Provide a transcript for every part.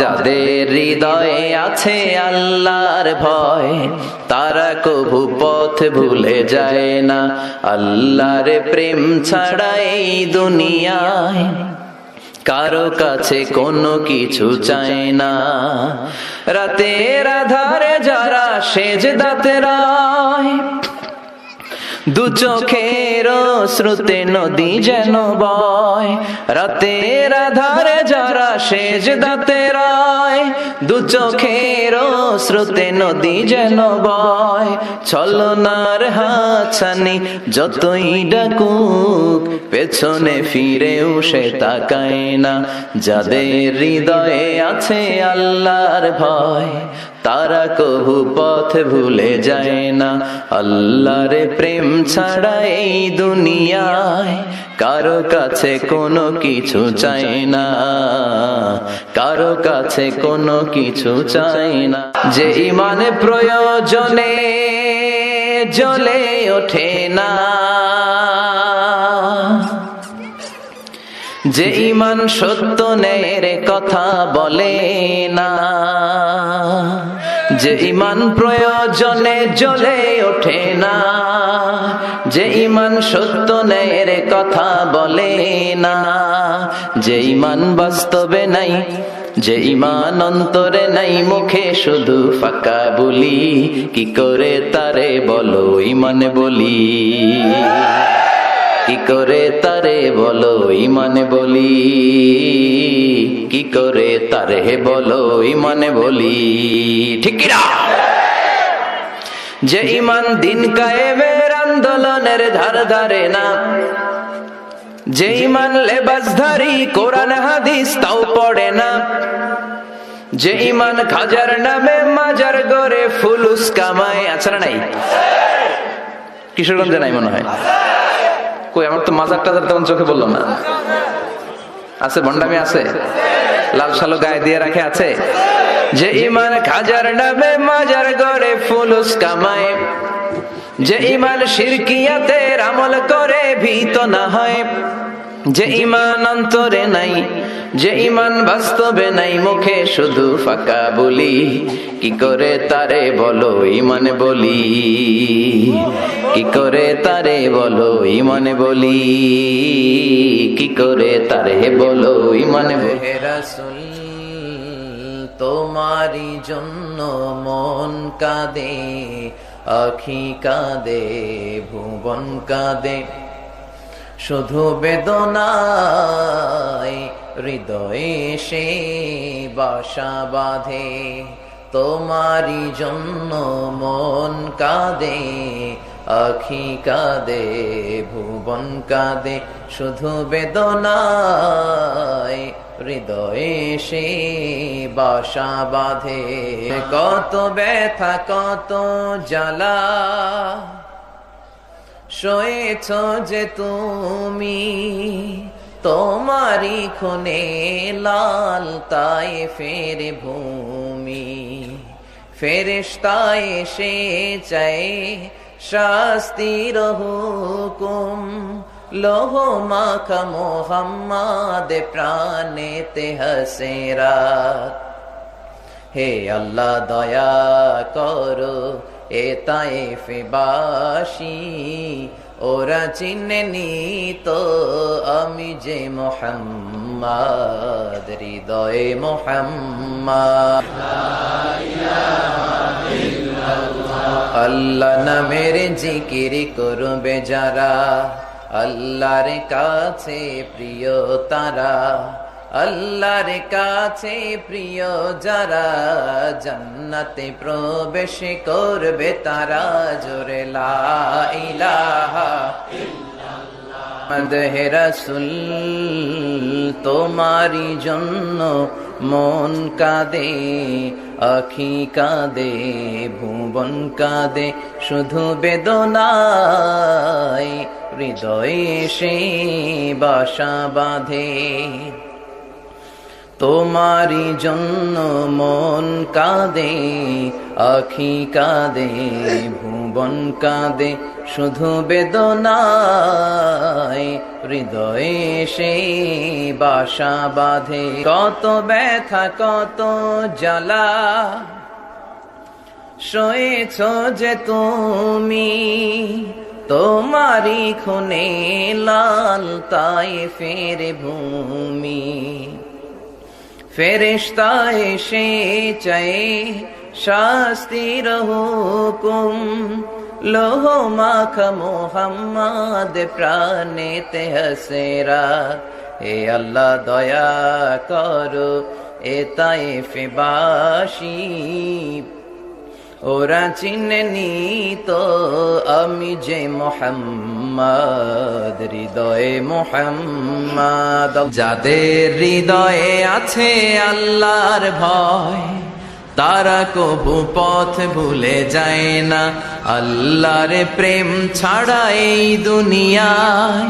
যাদের হৃদয়ে আছে আল্লাহর ভয়, তারা কভু পথ ভুলে যায় না। আল্লাহর প্রেম ছাড়া এই দুনিয়ায় কারো কাছে কোনো কিছু চায় না। রাতের আধারে যারা সেজদাতে রয়, দু চোখের শ্রুতে নদী যেন বয়। রাতের আধারে যারা সেজদাতে রয়, দু চোখের শ্রুতে নদী যেন বয়। ছলনার হাতছানি যতই ডাকুক, পেছনে ফিরেও সে তাকায় না। যাদের হৃদয়ে আছে আল্লাহর ভয়, তারা কভু পথ ভুলে যায় না। আল্লাহর প্রেম ছাড়া এই দুনিয়ায় কারো কাছে কোনো কিছু চায় না, কারো কাছে কোনো কিছু চায় না। যে ইমান প্রয়োজনে জ্বলে ওঠে না, যে ইমান সত্য ন্যায়ের কথা বলে না, যে ইমান প্রয়োজনে জ্বলে ওঠে না, যে ইমান সত্য ন্যায়ের কথা বলে না, যে ইমান বাস্তবে নাই, যে ইমান অন্তরে নাই, মুখে শুধু ফাঁকা বলি, কি করে তারে বলো ইমান বলি, কি করে তারে বলো ইমান বলি, কি করে তারে বলো ইমান বলি। ঠিক কিনা? যে ইমান দিন কায়েমের আন্দোলনের ধার ধারে না, যে ইমান লেবাসধারী কোরআন হাদিস তাও পড়ে না, যে ইমান খাজার নামে মাজার গড়ে ফুলুস কামায়। আছে না নাই? কিশোরগঞ্জে নাই মনে হয়। কই, আমার তো মাজার টাজার তেমন চোখে বললো না। আছে, ভণ্ডামি আছে, লাল সালো গায়ে দিয়ে রাখে আছে। যে ইমান খাজার নামে মাজার গড়ে ফুলুস কামায়, যে ইমান শিরকিয়াতের আমল করে ভীত না হয়, যে ইমান অন্তরে নাই, যে ইমান বাস্তবে নাই, মুখে শুধু ফাঁকা বলি, কি করে তারে বলো ইমান বলি, কি করে তারে বলো ইমান বলি, কি করে তারে বলো ইমান বলি। রাসূল তোমারি জন্য মন কাঁদে, আখি কাঁদে, ভুবন কাঁদে, শুধু বেদনায় হৃদয়ে সে বাসা বাঁধে। তোমারি জন্য মন কাঁদে, আখি কাঁদে, ভুবন কাঁদে, শুধু বেদনায় হৃদয়ে সে বাসা বাঁধে। কত ব্যথা কত জ্বালা সয়েছ যে তুমি, তোমারি খুনে লাল তায়েফের ভূমি। ফেরেশতা এসে চায় শাস্তির হুকুম, লোহ মাখা মোহাম্মদ প্রাণেতে হাসে রাত। হে আল্লাহ দয়া করো এ তায়েফবাসী, ওরা চিনেনি তো আমি যে মুহাম্মদ, হৃদয়ে মুহাম্মদ। আল্লাহ নামের জিকির করবে যারা, আল্লাহর কাছে প্রিয় তারা, আল্লাহর কাছে প্রিয় যারা, জান্নাতে প্রবেশ করবে তারা। জোরে লা ইলাহা ইল্লাল্লাহ। হে রাসূল তোমারি জন্য মন কাঁদে, আখি কাঁদে, ভুবন কাঁদে, শুধু বেদনায় হৃদয়ে সে বাসা বাঁধে। তোমারই জন্য মন কাঁদে, আখি কাঁদে, ভুবন কাঁদে, শুধু বেদনায় হৃদয়ে সে বাসা বাঁধে। কত ব্যথা কত জ্বালা সয়েছ যে তুমি, তোমারই খুনে লাল তায়েফের ভূমি। ফেরেশতা এসে চায় শাস্তির হুকুম, লোহ মাখা মোহাম্মদ প্রাণেতে হাসেরা। হে আল্লাহ দয়া করো এ তায়েফবাসী, ওরা চিনেনি তো আমি যে মোহাম্মদ, হৃদয়ে মোহাম্মদ। যাদের হৃদয়ে আছে আল্লাহর ভয়, তারা কবু পথ ভুলে যায় না। আল্লাহর প্রেম ছাড়া এই দুনিয়ায়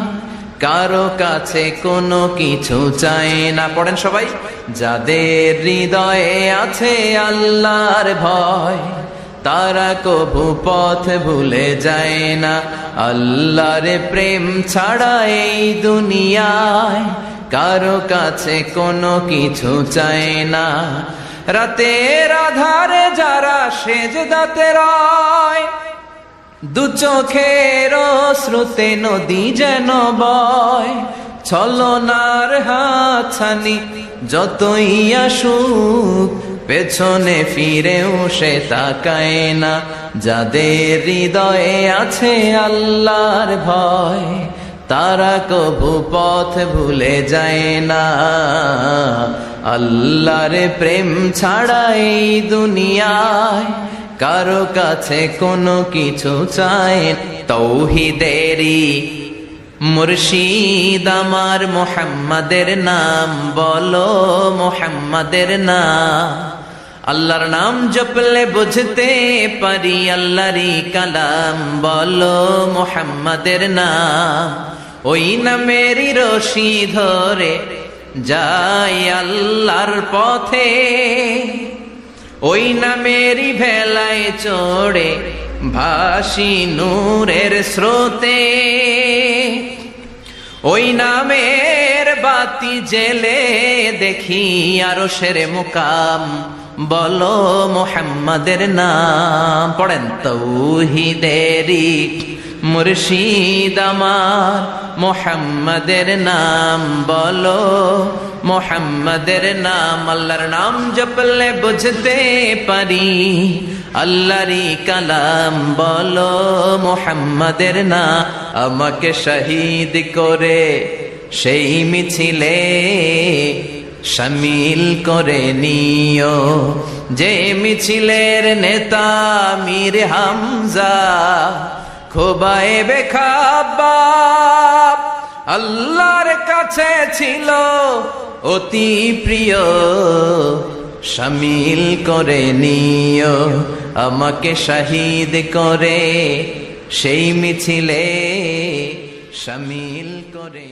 কারো কাছে কোনো কিছু চায় না। পড়েন সবাই। যাদের হৃদয়ে আছে আল্লাহর ভয়, তারা কবু পথ ভুলে যায় না। আল্লাহর প্রেম ছাড়া এই দুনিয়ায় কারো কাছে কোনো কিছু চায় না। রাতের আধারে যারা সেজদাতে রয়, দু চোখের শ্রুতে নদী যেন বয়। ছলনার হাতছানি যতই আসুক, পেছনে ফিরেও সে তাকায় না। যাদের হৃদয়ে আছে আল্লাহর ভয়, তারা কবু পথ ভুলে যায় না। আল্লাহর প্রেম ছাড়া এই দুনিয়ায় কারো কাছে কোনো কিছু চায়। তৌহিদেরই মুর্শিদ আমার মুহাম্মাদের নাম বলো, মুহাম্মাদের নাম। আল্লাহর নাম জপলে বুঝতে পারি আল্লাহরই কালাম বলো, মুহাম্মাদের নাম। ওই নামেরই রশি ধরে যাই আল্লাহর পথে, ওই নামেরই ভেলায় চড়ে ভাসি নূরের স্রোতে। ওই নামের বাতি জেলে দেখি আরশের মুকাম বলো, মুহাম্মাদের নাম। পড়েন। তৌহিদেরই মুর্শিদ আমার মুহাম্মাদের নাম বলো, মুহাম্মাদের নাম। আল্লাহর নাম জপলে বুঝতে পারি আল্লাহরই কালাম বলো, মুহাম্মাদের নাম। আমাকে শহীদ করে সেই মিছিলে শামিল করে নিও, যে মিছিলের নেতা মীর হামজা খোবায়েবে খাব্বাব আল্লাহর কাছে ছিল অতি প্রিয়। শামিল করে নিও আমাকে শহীদ করে সেই মিছিলে শামিল করে।